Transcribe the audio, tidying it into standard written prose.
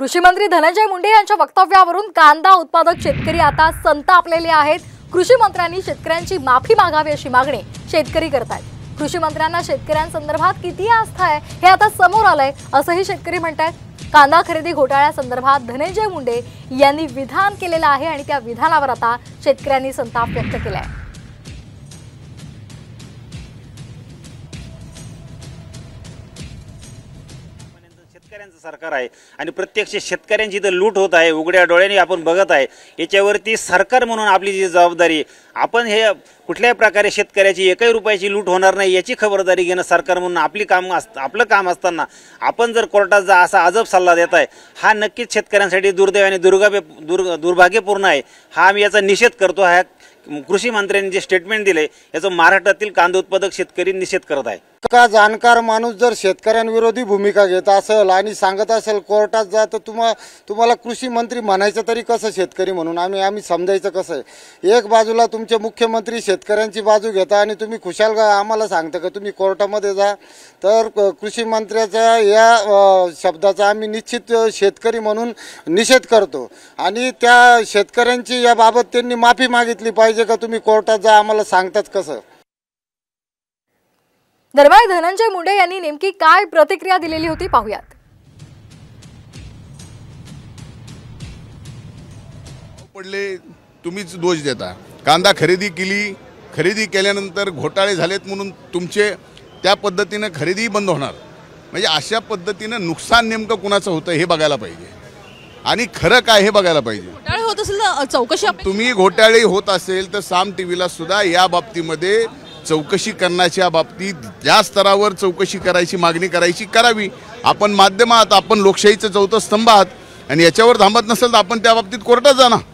कृषी मंत्री धनंजय मुंडे यांच्या वक्तव्यावरून कांदा उत्पादक शेतकरी आता संतापलेले आहेत। कृषी मंत्र्यांनी शेतकऱ्यांची माफी मागावी अशी मागणी शेतकरी करतात। कृषी मंत्र्यांना शेतकऱ्यांसंदर्भात किती आस्था आहे हे आता समोर आलंय असंही शेतकरी म्हणतात। कांदा खरेदी घोटाळ्यासंदर्भात धनंजय मुंडे यांनी विधान केलेलं आहे आणि त्या विधानावर आता शेतकऱ्यांनी संताप व्यक्त केलाय। शेतकऱ्यांचं सरकार आहे आणि प्रत्यक्ष शेतकऱ्यांची इथं लूट होत आहे, उघड्या डोळ्यांनी आपण बघत आहे। याच्यावरती सरकार म्हणून आपली जी जबाबदारी, आपण हे कुठल्याही प्रकारे शेतकऱ्याची एकही रुपयाची लूट होणार नाही याची खबरदारी घेणं सरकार म्हणून आपलं काम असताना आपण जर कोर्टात जा असा अजब सल्ला देत आहे, हा नक्कीच शेतकऱ्यांसाठी दुर्दैव आणि दुर्भाग्यपूर्ण आहे। हा आम्ही याचा निषेध करतो। हा कृषी मंत्र्यांनी जे स्टेटमेंट दिले याचा महाराष्ट्रातील कांदा उत्पादक शेतकरी निषेध करत आहे। का जाणकार माणूस जर शेतकऱ्यांविरोधी भूमिका घेत असेल आणि सांगत असेल कोर्टात जा, तर तुम्हाला कृषी मंत्री म्हणायचं तरी कसं? शेतकरी म्हणून आम्ही समजायचं कसं? एक बाजूला तुमचे मुख्यमंत्री शेतकऱ्यांची बाजू घेता आणि तुम्ही खुशाल आम्हाला सांगता का तुम्ही कोर्टामध्ये जा। तर कृषी मंत्र्याच्या या शब्दाचा आम्ही निश्चित शेतकरी म्हणून निषेध करतो आणि त्या शेतकऱ्यांची याबाबत त्यांनी माफी मागितली पाहिजे का तुम्ही कोर्टात जा आम्हाला सांगताच कसं? दरम्यान धनंजय मुंडे यांनी नेमकी काय प्रतिक्रिया दिलेली होती पाहूयात। पडले तुम्हीच दोष देता। कांदा खरेदी केल्यानंतर घोटाळे झालेत म्हणून तुमचे त्या पद्धतीने खरेदी बंद होणार, म्हणजे अशा पद्धतीने नुकसान नेमकं कुणाचं होतं हे बघायला पाहिजे आणि खरं काय हे बघायला पाहिजे। घोटाळे होत असेल तर चौकशी तुम्ही घोटाळे होत असेल तर साम टीव्हीला सुद्धा या बाबतीमध्ये चौकशी करण्याच्या बाबतीत ज्या स्तरावर चौकशी करायची मागणी करावी। आपण माध्यम आहात, आपण लोकशाहीचं चौथा स्तंभ आहात आणि याच्यावर थांबत नसेल तर आपण त्या बाबतीत कोर्टात जाणार।